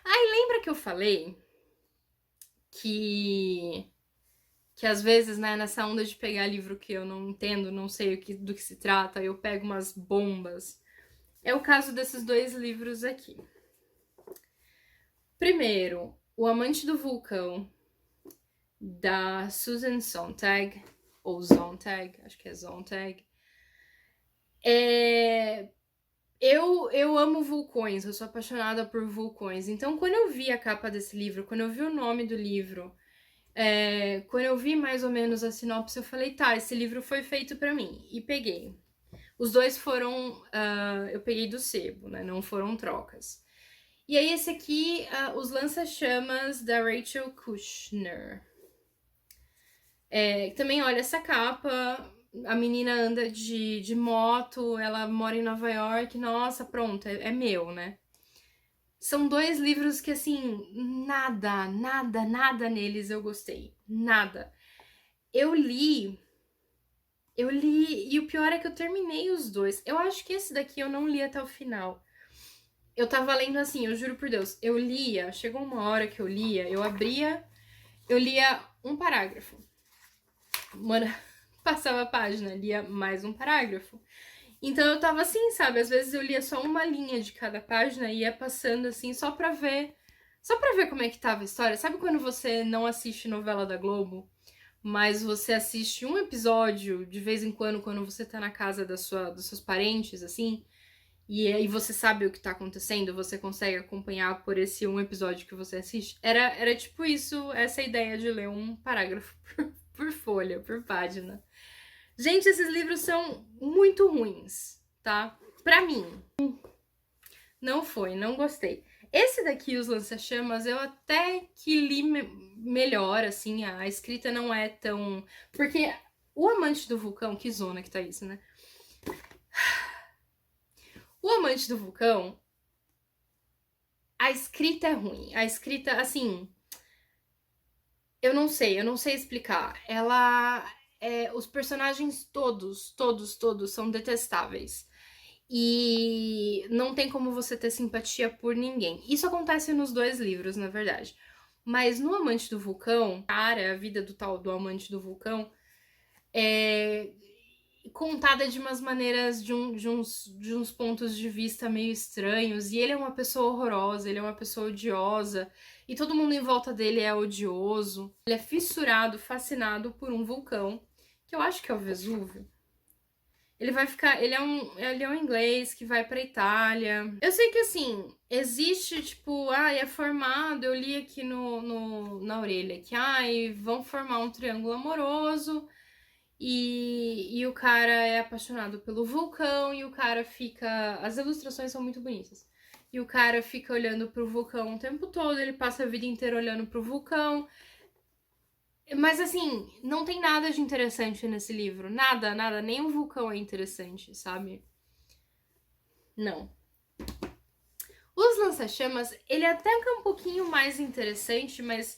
Aí lembra que eu falei que às vezes, né, nessa onda de pegar livro que eu não entendo, não sei do que se trata, eu pego umas bombas. É o caso desses dois livros aqui. Primeiro, O Amante do Vulcão, da Susan Sontag, ou Sontag, acho que é Sontag. Eu amo vulcões, eu sou apaixonada por vulcões. Então, quando eu vi a capa desse livro, quando eu vi o nome do livro, quando eu vi mais ou menos a sinopse, eu falei, tá, esse livro foi feito pra mim. E peguei. Os dois foram, eu peguei do sebo, né? Não foram trocas. E aí esse aqui, Os Lança-Chamas, da Rachel Kushner. Também, olha, essa capa, a menina anda de moto, ela mora em Nova York, nossa, pronto, é meu, né? São dois livros que, assim, nada neles eu gostei. Nada. Eu li. Eu li. E o pior é que eu terminei os dois. Eu acho que esse daqui eu não li até o final. Eu tava lendo assim, eu juro por Deus. Eu lia, chegou uma hora que eu lia, eu abria, eu lia um parágrafo. Mano, passava a página, lia mais um parágrafo. Então eu tava assim, sabe? Às vezes eu lia só uma linha de cada página e ia passando assim, só pra ver. Só pra ver como é que tava a história. Sabe quando você não assiste novela da Globo, mas você assiste um episódio de vez em quando você tá na casa dos seus parentes, assim, e aí você sabe o que tá acontecendo, você consegue acompanhar por esse um episódio que você assiste? Era tipo isso, essa ideia de ler um parágrafo por folha, por página. Gente, esses livros são muito ruins, tá? Pra mim, não foi, não gostei. Esse daqui, Os Lança-Chamas, eu até que li melhor, assim, a escrita não é tão. Porque O Amante do Vulcão, que zona que tá isso, né? O Amante do Vulcão, a escrita é ruim. A escrita, assim, eu não sei explicar. Ela. Os personagens todos são detestáveis. E não tem como você ter simpatia por ninguém. Isso acontece nos dois livros, na verdade. Mas no Amante do Vulcão, cara, a vida do tal do Amante do Vulcão é contada de umas maneiras, de uns pontos de vista meio estranhos. E ele é uma pessoa horrorosa, ele é uma pessoa odiosa. E todo mundo em volta dele é odioso. Ele é fissurado, fascinado por um vulcão, que eu acho que é o Vesúvio. Ele vai ficar. Ele é um inglês que vai pra Itália. Eu sei que assim, existe, tipo, é formado. Eu li aqui na orelha que, vão formar um triângulo amoroso. E o cara é apaixonado pelo vulcão. E o cara fica. As ilustrações são muito bonitas. E o cara fica olhando pro vulcão o tempo todo. Ele passa a vida inteira olhando pro vulcão. Mas assim, não tem nada de interessante nesse livro. Nada. Nem o vulcão é interessante, sabe? Não. Os lança-chamas, ele até que é um pouquinho mais interessante, mas.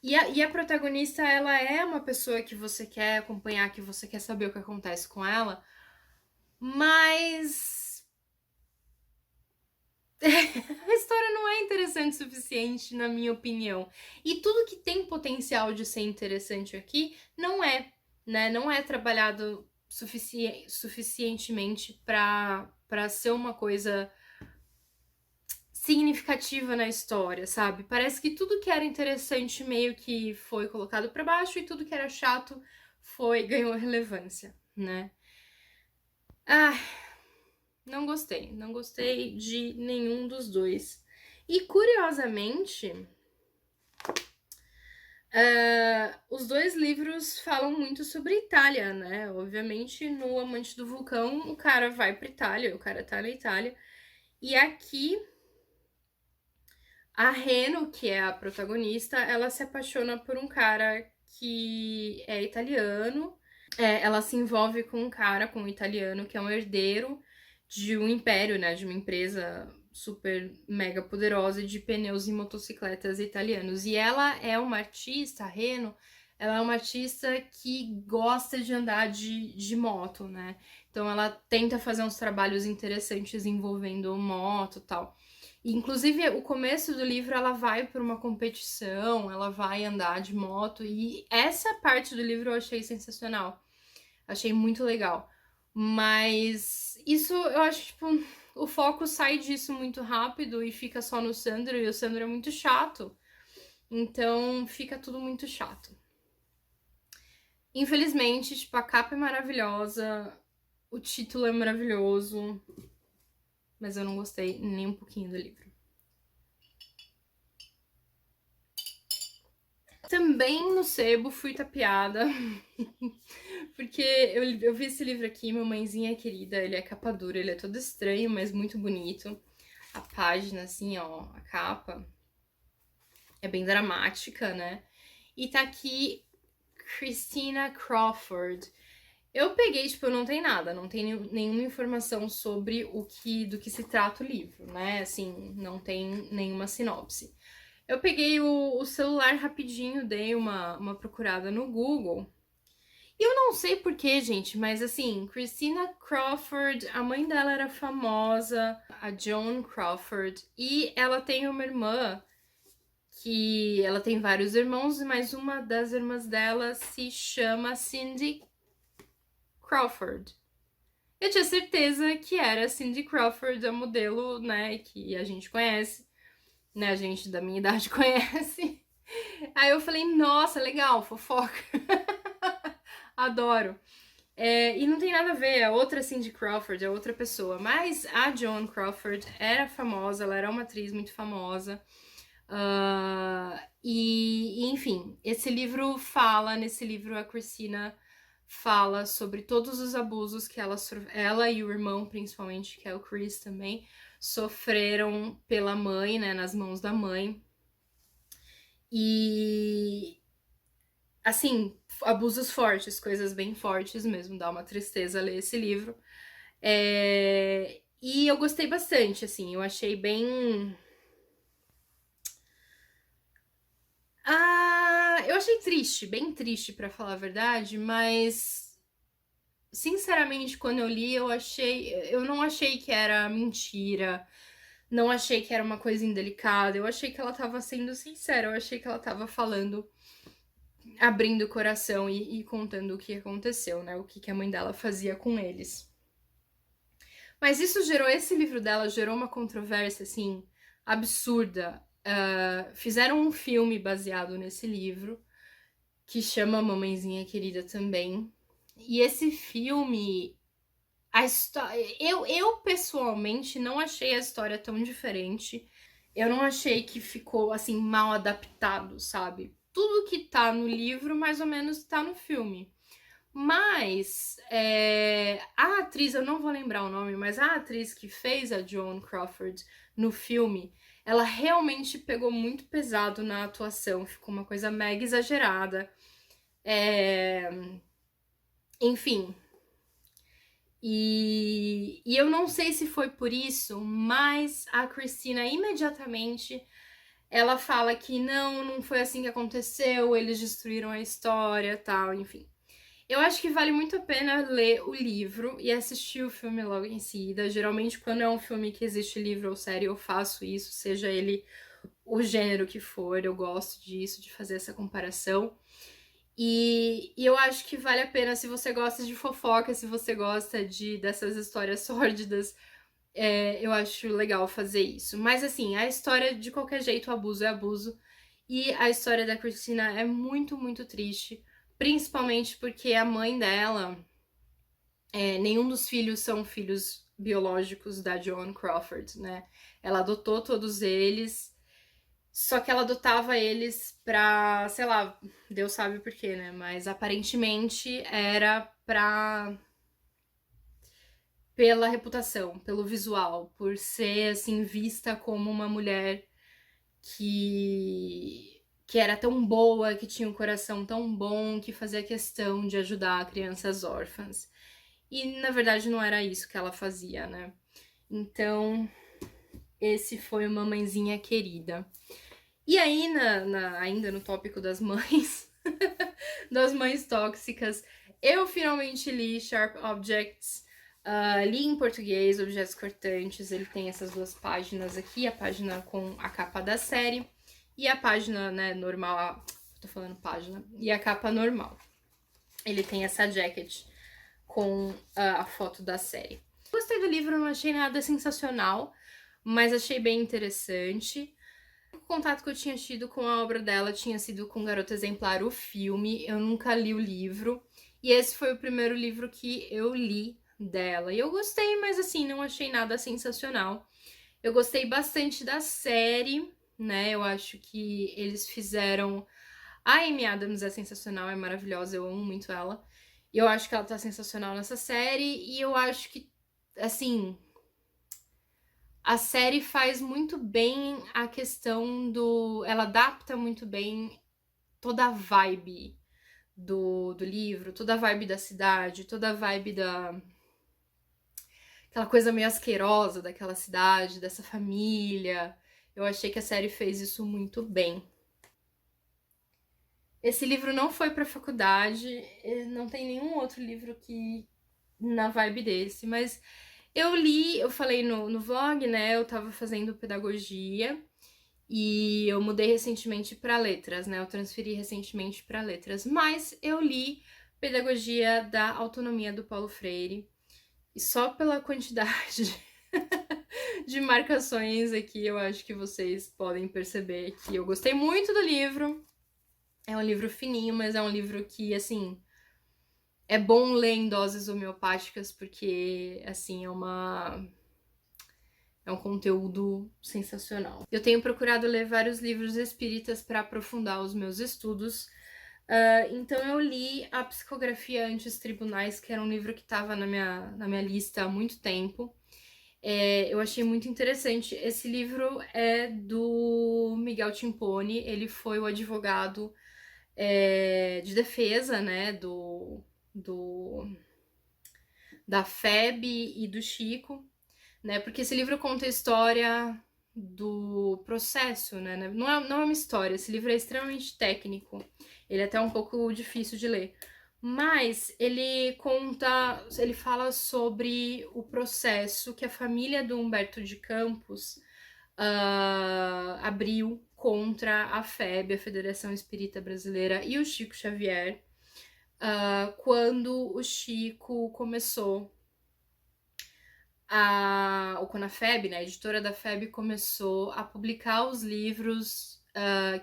E a protagonista, ela é uma pessoa que você quer acompanhar, que você quer saber o que acontece com ela, mas. A história não é interessante o suficiente, na minha opinião. E tudo que tem potencial de ser interessante aqui não é, né? Não é trabalhado suficientemente para ser uma coisa significativa na história, sabe? Parece que tudo que era interessante meio que foi colocado para baixo e tudo que era chato ganhou relevância, né? Ah, não gostei de nenhum dos dois. E curiosamente, os dois livros falam muito sobre Itália, né? Obviamente, no Amante do Vulcão, o cara vai pra Itália, o cara tá na Itália. E aqui, a Reno, que é a protagonista, ela se apaixona por um cara que é italiano. Ela se envolve com um cara, com um italiano, que é um herdeiro de um império, né? De uma empresa super mega poderosa de pneus e motocicletas italianos. E ela é uma artista, a Reno, ela é uma artista que gosta de andar de moto, né? Então ela tenta fazer uns trabalhos interessantes envolvendo moto e tal. Inclusive, o começo do livro, ela vai para uma competição, ela vai andar de moto, e essa parte do livro eu achei sensacional. Achei muito legal. Mas isso eu acho, tipo, o foco sai disso muito rápido e fica só no Sandro, e o Sandro é muito chato. Então fica tudo muito chato. Infelizmente, tipo, a capa é maravilhosa, o título é maravilhoso, mas eu não gostei nem um pouquinho do livro. Também no sebo fui tapeada, porque eu vi esse livro aqui, Mamãezinha Querida, ele é capa dura, ele é todo estranho, mas muito bonito. A página, assim, ó, a capa é bem dramática, né? E tá aqui Christina Crawford. Eu peguei, tipo, não tem nada, não tem nenhuma informação sobre do que se trata o livro, né? Assim, não tem nenhuma sinopse. Eu peguei o celular rapidinho, dei uma procurada no Google. E eu não sei porquê, gente, mas assim, Christina Crawford, a mãe dela era famosa, a Joan Crawford, e ela tem uma irmã que ela tem vários irmãos, mas uma das irmãs dela se chama Cindy Crawford. Eu tinha certeza que era Cindy Crawford, a modelo, né, que a gente conhece, né, a gente da minha idade conhece. Aí eu falei, nossa, legal, fofoca. Adoro. E não tem nada a ver, é outra Cindy Crawford, é outra pessoa. Mas a Joan Crawford era famosa, ela era uma atriz muito famosa. Enfim, nesse livro a Christina fala sobre todos os abusos que ela e o irmão, principalmente, que é o Chris também, sofreram pela mãe, né, nas mãos da mãe. E, assim, abusos fortes, coisas bem fortes mesmo, dá uma tristeza ler esse livro. E eu gostei bastante, assim, eu achei bem. Eu achei triste, bem triste pra falar a verdade, mas sinceramente quando eu li eu não achei que era mentira, não achei que era uma coisa indelicada, eu achei que ela tava sendo sincera, eu achei que ela tava falando, abrindo o coração e contando o que aconteceu, né, o que a mãe dela fazia com eles. Mas esse livro dela gerou uma controvérsia, assim, absurda. Fizeram um filme baseado nesse livro, que chama Mamãezinha Querida também. E esse filme, a história. Eu pessoalmente não achei a história tão diferente. Eu não achei que ficou assim mal adaptado, sabe? Tudo que tá no livro, mais ou menos, tá no filme. Mas a atriz, eu não vou lembrar o nome, mas a atriz que fez a Joan Crawford no filme, ela realmente pegou muito pesado na atuação, ficou uma coisa mega exagerada. É, Enfim. E eu não sei se foi por isso, mas a Christina imediatamente ela fala que não foi assim que aconteceu, eles destruíram a história, tal, enfim. Eu acho que vale muito a pena ler o livro e assistir o filme logo em seguida. Geralmente, quando é um filme que existe livro ou série, eu faço isso, seja ele o gênero que for, eu gosto disso, de fazer essa comparação. E eu acho que vale a pena se você gosta de fofoca, se você gosta dessas histórias sórdidas, eu acho legal fazer isso. Mas assim, a história, de qualquer jeito, o abuso é abuso. E a história da Christina é muito, muito triste. Principalmente porque a mãe dela, nenhum dos filhos são filhos biológicos da Joan Crawford, né? Ela adotou todos eles. Só que ela adotava eles pra, sei lá, Deus sabe por quê, né? Mas aparentemente era pela reputação, pelo visual, por ser assim vista como uma mulher que era tão boa, que tinha um coração tão bom, que fazia questão de ajudar crianças órfãs. E na verdade não era isso que ela fazia, né? Então, esse foi uma mãezinha querida. E aí, ainda no tópico das mães, das mães tóxicas, eu finalmente li Sharp Objects. Li em português, Objetos Cortantes, ele tem essas duas páginas aqui, a página com a capa da série e a página, né, normal, tô falando página, e a capa normal. Ele tem essa jacket com a foto da série. Gostei do livro, não achei nada sensacional, mas achei bem interessante. O contato que eu tinha tido com a obra dela tinha sido com Garota Exemplar, o filme. Eu nunca li o livro. E esse foi o primeiro livro que eu li dela. E eu gostei, mas assim, não achei nada sensacional. Eu gostei bastante da série, né? Eu acho que eles fizeram... A Amy Adams é sensacional, é maravilhosa, eu amo muito ela. E eu acho que ela tá sensacional nessa série. E eu acho que, assim... A série faz muito bem a questão do... Ela adapta muito bem toda a vibe do livro, toda a vibe da cidade, toda a vibe da... Aquela coisa meio asquerosa daquela cidade, dessa família. Eu achei que a série fez isso muito bem. Esse livro não foi pra faculdade, não tem nenhum outro livro que na vibe desse, mas eu li, eu falei no vlog, né, eu tava fazendo pedagogia e eu mudei recentemente pra letras, né, eu transferi recentemente pra letras, mas eu li Pedagogia da Autonomia do Paulo Freire e só pela quantidade de marcações aqui eu acho que vocês podem perceber que eu gostei muito do livro. É um livro fininho, mas é um livro que, assim, é bom ler em doses homeopáticas, porque, assim, é um conteúdo sensacional. Eu tenho procurado ler vários livros espíritas para aprofundar os meus estudos. Então eu li A Psicografia Ante os Tribunais, que era um livro que estava na minha lista há muito tempo. Eu achei muito interessante. Esse livro é do Miguel Timpone, ele foi o advogado de defesa, né, da FEB e do Chico, né, porque esse livro conta a história do processo, né, não é uma história, esse livro é extremamente técnico, ele é até um pouco difícil de ler, mas ele fala sobre o processo que a família do Humberto de Campos abriu contra a FEB, a Federação Espírita Brasileira, e o Chico Xavier, quando o Chico começou ou quando a FEB, né, a editora da FEB, começou a publicar os livros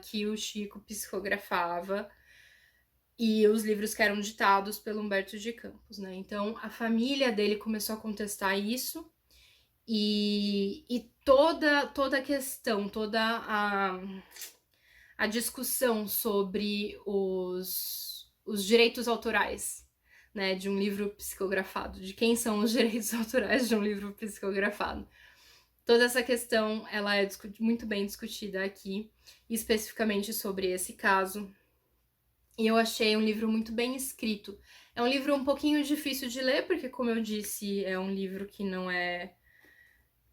que o Chico psicografava e os livros que eram ditados pelo Humberto de Campos, né? Então a família dele começou a contestar isso. E toda a questão, toda a discussão sobre os direitos autorais, né, de um livro psicografado, de quem são os direitos autorais de um livro psicografado. Toda essa questão, ela é muito bem discutida aqui, especificamente sobre esse caso. E eu achei um livro muito bem escrito. É um livro um pouquinho difícil de ler, porque, como eu disse, é um livro que não é...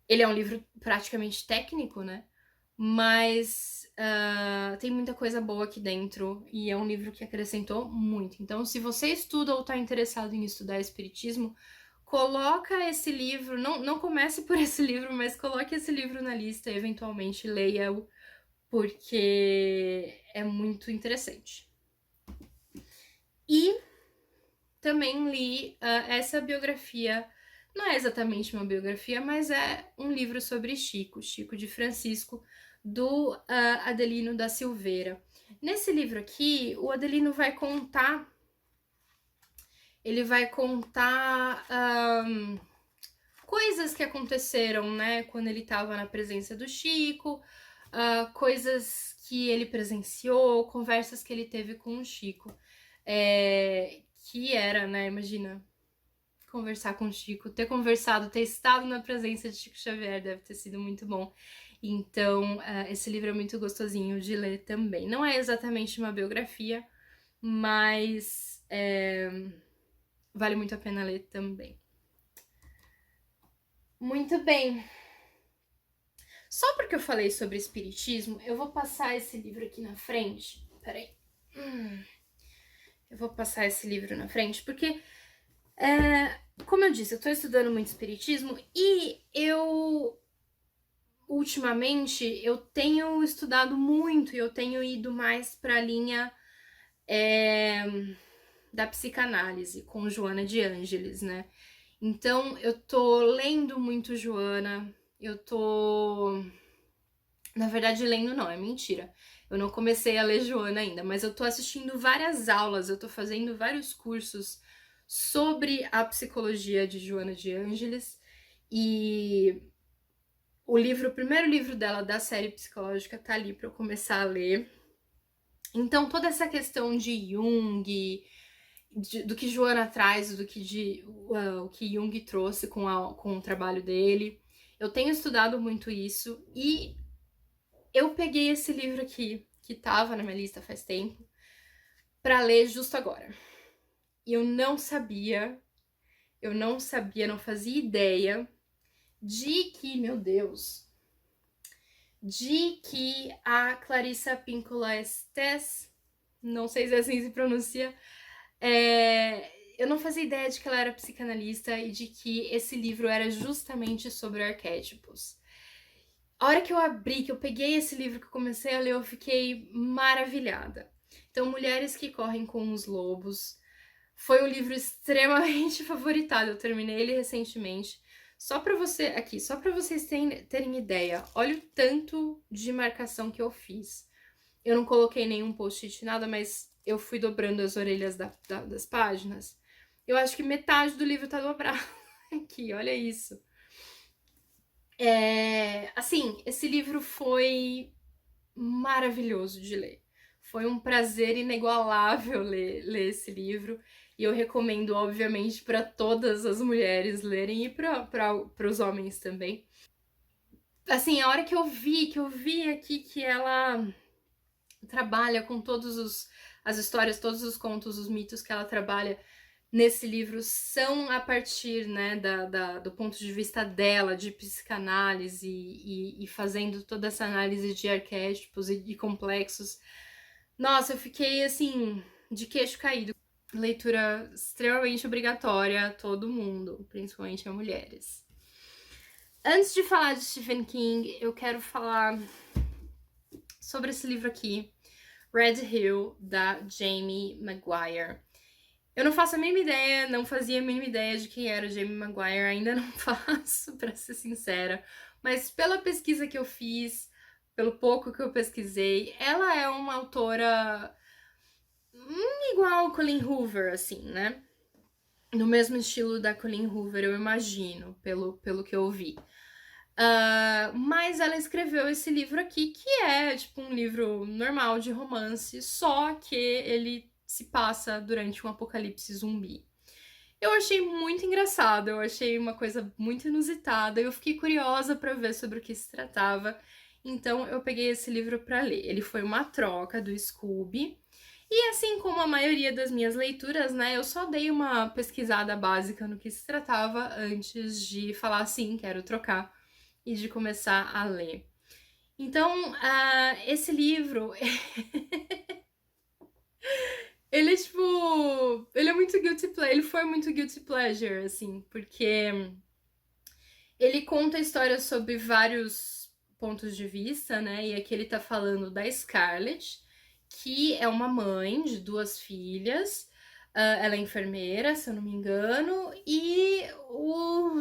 Ele é um livro praticamente técnico, né? Mas tem muita coisa boa aqui dentro e é um livro que acrescentou muito. Então, se você estuda ou está interessado em estudar espiritismo, coloca esse livro, não comece por esse livro, mas coloque esse livro na lista e eventualmente leia-o, porque é muito interessante. E também li essa biografia. Não é exatamente uma biografia, mas é um livro sobre Chico de Francisco, do Adelino da Silveira. Nesse livro aqui, o Adelino vai contar... Ele vai contar coisas que aconteceram, né, quando ele estava na presença do Chico, coisas que ele presenciou, conversas que ele teve com o Chico. Que era, né, imagina... conversar com o Chico, ter conversado, ter estado na presença de Chico Xavier deve ter sido muito bom. Então, esse livro é muito gostosinho de ler também. Não é exatamente uma biografia, mas vale muito a pena ler também. Muito bem. Só porque eu falei sobre espiritismo, eu vou passar esse livro aqui na frente. Peraí. Eu vou passar esse livro na frente, porque Como eu disse, eu tô estudando muito espiritismo e ultimamente, eu tenho estudado muito e eu tenho ido mais pra linha é, da psicanálise com Joana de Ângeles, né? Então, eu tô lendo muito Joana, eu tô. Na verdade, lendo não, é mentira. Eu não comecei a ler Joana ainda, mas eu tô assistindo várias aulas, eu tô fazendo vários cursos sobre a psicologia de Joana de Ângeles. E o primeiro livro dela da série psicológica tá ali para eu começar a ler. Então toda essa questão de Jung, do que Joana traz, o que Jung trouxe com o trabalho dele, eu tenho estudado muito isso e eu peguei esse livro aqui que tava na minha lista faz tempo para ler justo agora. E não fazia ideia de que, meu Deus, de que a Clarissa Pinkola Estés, não sei se assim se pronuncia, eu não fazia ideia de que ela era psicanalista e de que esse livro era justamente sobre arquétipos. A hora que eu abri, que eu peguei esse livro, que eu comecei a ler, eu fiquei maravilhada. Então, Mulheres que Correm com os Lobos foi um livro extremamente favoritado. Eu terminei ele recentemente. Só para vocês terem ideia, olha o tanto de marcação que eu fiz. Eu não coloquei nenhum post-it, nada, mas eu fui dobrando as orelhas das páginas. Eu acho que metade do livro tá dobrado aqui, olha isso. Assim, esse livro foi maravilhoso de ler. Foi um prazer inigualável ler esse livro. E eu recomendo, obviamente, para todas as mulheres lerem e para os homens também. Assim, a hora que eu vi aqui que ela trabalha com as histórias, todos os contos, os mitos que ela trabalha nesse livro são a partir, né, do ponto de vista dela, de psicanálise e fazendo toda essa análise de arquétipos e de complexos. Nossa, eu fiquei, assim, de queixo caído. Leitura extremamente obrigatória a todo mundo, principalmente a mulheres. Antes de falar de Stephen King, eu quero falar sobre esse livro aqui, Red Hill, da Jamie Maguire. Eu não faço a mínima ideia, não fazia a mínima ideia de quem era Jamie Maguire, ainda não faço, pra ser sincera. Mas pela pesquisa que eu fiz, pelo pouco que eu pesquisei, ela é uma autora igual a Colleen Hoover, assim, né? No mesmo estilo da Colleen Hoover, eu imagino, pelo que eu ouvi. Mas ela escreveu esse livro aqui, que é tipo um livro normal de romance, só que ele se passa durante um apocalipse zumbi. Eu achei muito engraçado, eu achei uma coisa muito inusitada, eu fiquei curiosa para ver sobre o que se tratava, então eu peguei esse livro para ler. Ele foi uma troca do Scooby, e assim como a maioria das minhas leituras, né, eu só dei uma pesquisada básica no que se tratava antes de falar assim, quero trocar, e de começar a ler. Então, esse livro, ele é tipo. Ele é muito guilty pleasure. Ele foi muito guilty pleasure, assim, porque ele conta histórias sobre vários pontos de vista, né? E aqui ele tá falando da Scarlett, que é uma mãe de duas filhas. Ela é enfermeira, se eu não me engano, e o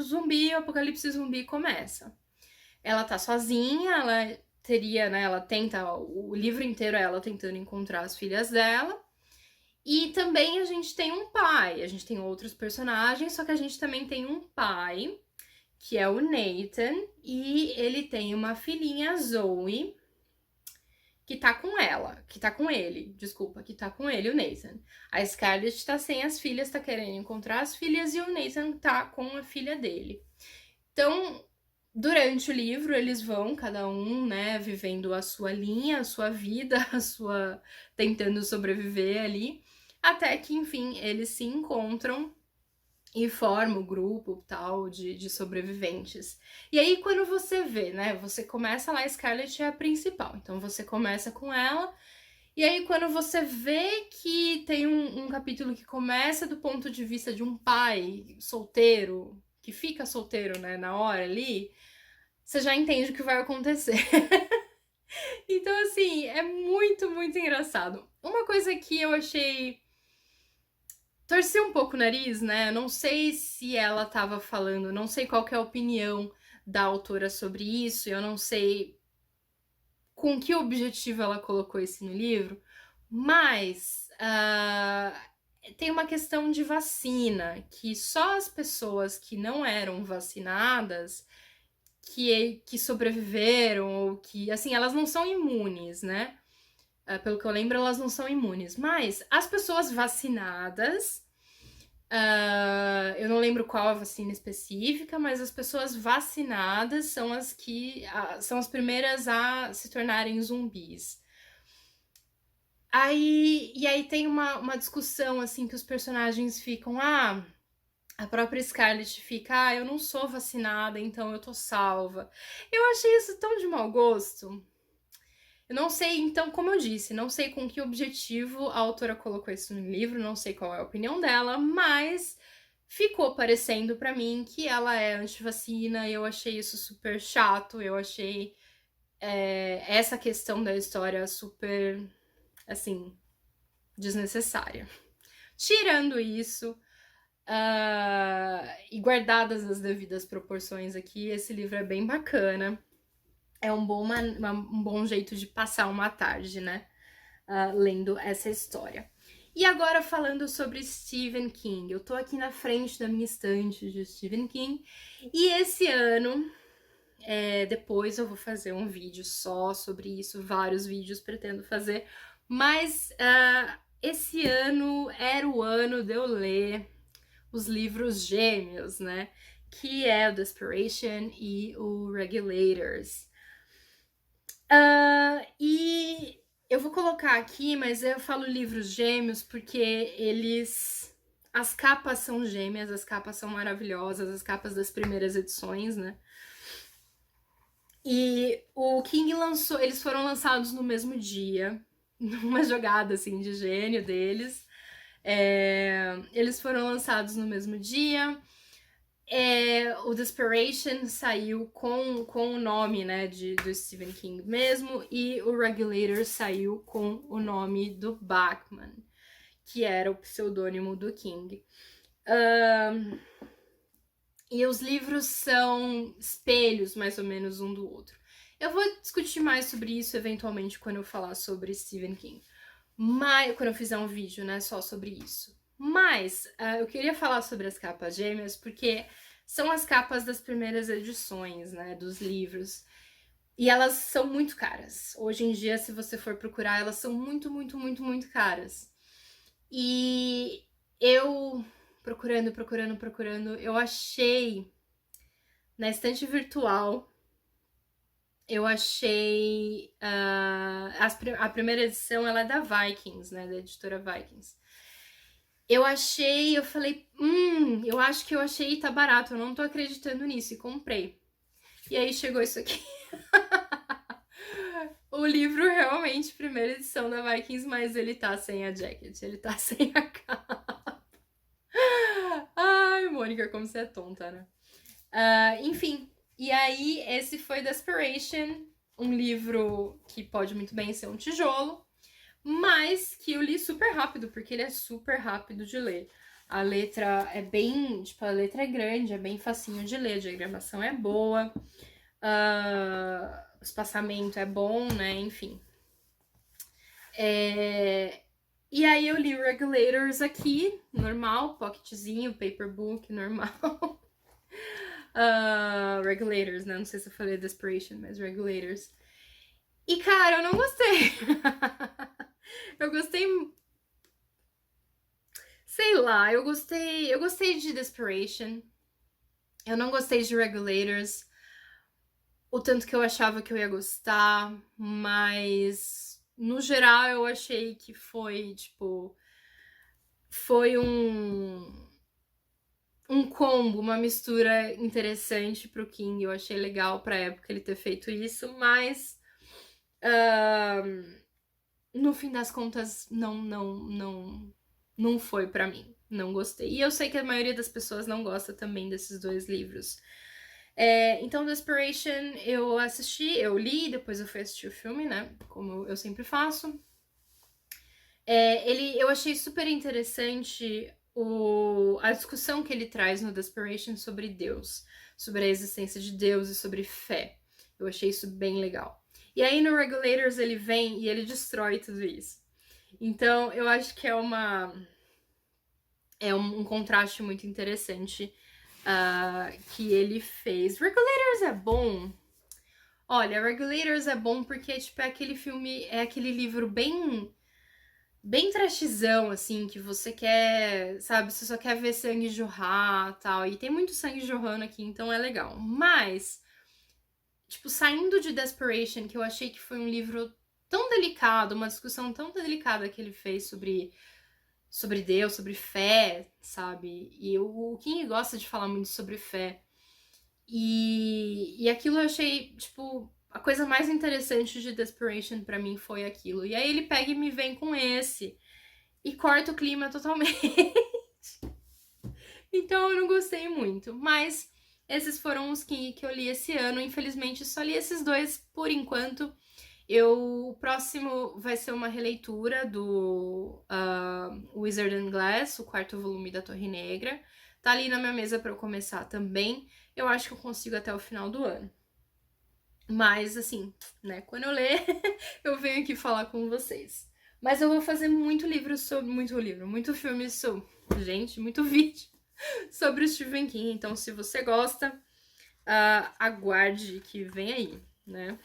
apocalipse zumbi começa. Ela tá sozinha, ela teria, né? Ela tenta, o livro inteiro é ela tentando encontrar as filhas dela. E também a gente tem um pai, a gente tem outros personagens, só que a gente também tem um pai, que é o Nathan, e ele tem uma filhinha, Zoe, que tá com ela, que tá com ele, desculpa, que tá com ele, o Nathan. A Scarlett tá sem as filhas, tá querendo encontrar as filhas, e o Nathan tá com a filha dele. Então, durante o livro, eles vão, cada um, né, vivendo a sua linha, a sua vida, tentando sobreviver ali, até que, enfim, eles se encontram e formam o grupo tal de sobreviventes. E aí, quando você vê, né, você começa lá, a Scarlett é a principal, então você começa com ela, E aí, quando você vê que tem um capítulo que começa do ponto de vista de um pai solteiro, que fica solteiro, né, na hora ali, você já entende o que vai acontecer. Então, assim, é muito, muito engraçado. Uma coisa que eu achei. Torci um pouco o nariz, né? Não sei se ela tava falando, não sei qual que é a opinião da autora sobre isso, eu não sei com que objetivo ela colocou isso no livro, mas tem uma questão de vacina, que só as pessoas que não eram vacinadas que sobreviveram, ou que, assim, elas não são imunes, né? Pelo que eu lembro, elas não são imunes. Mas as pessoas vacinadas, eu não lembro qual a vacina específica, mas as pessoas vacinadas são as que são as primeiras a se tornarem zumbis. E aí tem uma discussão, assim, que os personagens ficam, a própria Scarlett fica, eu não sou vacinada, então eu tô salva. Eu achei isso tão de mau gosto. Eu não sei, então, como eu disse, não sei com que objetivo a autora colocou isso no livro, não sei qual é a opinião dela, mas ficou parecendo pra mim que ela é anti-vacina, e eu achei isso super chato, eu achei essa questão da história super, assim, desnecessária. Tirando isso, e guardadas as devidas proporções aqui, esse livro é bem bacana. É um bom jeito de passar uma tarde, né? Lendo essa história. E agora falando sobre Stephen King. Eu tô aqui na frente da minha estante de Stephen King. E esse ano, depois eu vou fazer um vídeo só sobre isso. Vários vídeos pretendo fazer. Mas esse ano era o ano de eu ler os livros gêmeos, né? Que é o Desperation e o Regulators. E eu vou colocar aqui, mas eu falo livros gêmeos porque eles. As capas são gêmeas, as capas são maravilhosas, as capas das primeiras edições, né? E o King lançou. Eles foram lançados no mesmo dia, numa jogada assim de gênio deles. Eles foram lançados no mesmo dia. O Desperation saiu com o nome, né, do Stephen King mesmo, e o Regulator saiu com o nome do Bachman, que era o pseudônimo do King. E os livros são espelhos, mais ou menos, um do outro. Eu vou discutir mais sobre isso, eventualmente, quando eu falar sobre Stephen King. Mas, quando eu fizer um vídeo, né, só sobre isso. Mas, eu queria falar sobre as capas gêmeas, porque são as capas das primeiras edições, né, dos livros. E elas são muito caras. Hoje em dia, se você for procurar, elas são muito, muito, muito, muito caras. E eu, procurando, eu achei na estante virtual, eu achei a primeira edição, ela é da Vikings, né, da editora Vikings. Eu falei, eu acho que eu achei, tá barato, eu não tô acreditando nisso, e comprei. E aí chegou isso aqui. O livro realmente, primeira edição da Vikings, mas ele tá sem a jacket, ele tá sem a capa. Ai, Mônica, como você é tonta, né? Enfim, e aí esse foi Desperation, um livro que pode muito bem ser um tijolo, mas que eu li super rápido, porque ele é super rápido de ler. A letra é bem, tipo, a letra é grande, é bem facinho de ler, a diagramação é boa, o espaçamento é bom, né, enfim. E aí eu li Regulators aqui, normal, pocketzinho, paperbook, normal. Regulators, né, não sei se eu falei Desperation, mas Regulators. E, cara, eu não gostei. Eu gostei. Sei lá, eu gostei de Desperation. Eu não gostei de Regulators. O tanto que eu achava que eu ia gostar, mas no geral eu achei que foi, tipo, foi um combo, uma mistura interessante pro King. Eu achei legal pra época ele ter feito isso, mas no fim das contas, não foi pra mim. Não gostei. E eu sei que a maioria das pessoas não gosta também desses dois livros. Então, Desperation eu assisti, eu li, depois eu fui assistir o filme, né? Como eu sempre faço. Eu achei super interessante a discussão que ele traz no Desperation sobre Deus, sobre a existência de Deus e sobre fé. Eu achei isso bem legal. E aí no Regulators ele vem e ele destrói tudo isso. Então eu acho que é um contraste muito interessante que ele fez. Regulators é bom. Olha, Regulators é bom porque tipo, é aquele filme, é aquele livro bem trashzão, assim, que você quer, sabe, você só quer ver sangue jorrar tal. E tem muito sangue jorrando aqui, então é legal. Mas, tipo, saindo de Desperation, que eu achei que foi um livro tão delicado, uma discussão tão delicada que ele fez sobre Deus, sobre fé, sabe? E o King gosta de falar muito sobre fé. E aquilo eu achei, tipo, a coisa mais interessante de Desperation pra mim foi aquilo. E aí ele pega e me vem com esse e corta o clima totalmente. Então eu não gostei muito. Mas esses foram os que eu li esse ano. Infelizmente, só li esses dois por enquanto. O próximo vai ser uma releitura do Wizard and Glass, o quarto volume da Torre Negra. Tá ali na minha mesa para eu começar também. Eu acho que eu consigo até o final do ano. Mas, assim, né, quando eu ler, eu venho aqui falar com vocês. Mas eu vou fazer muito muito filme sobre, gente, muito vídeo sobre o Stephen King. Então, se você gosta, aguarde que vem aí, né?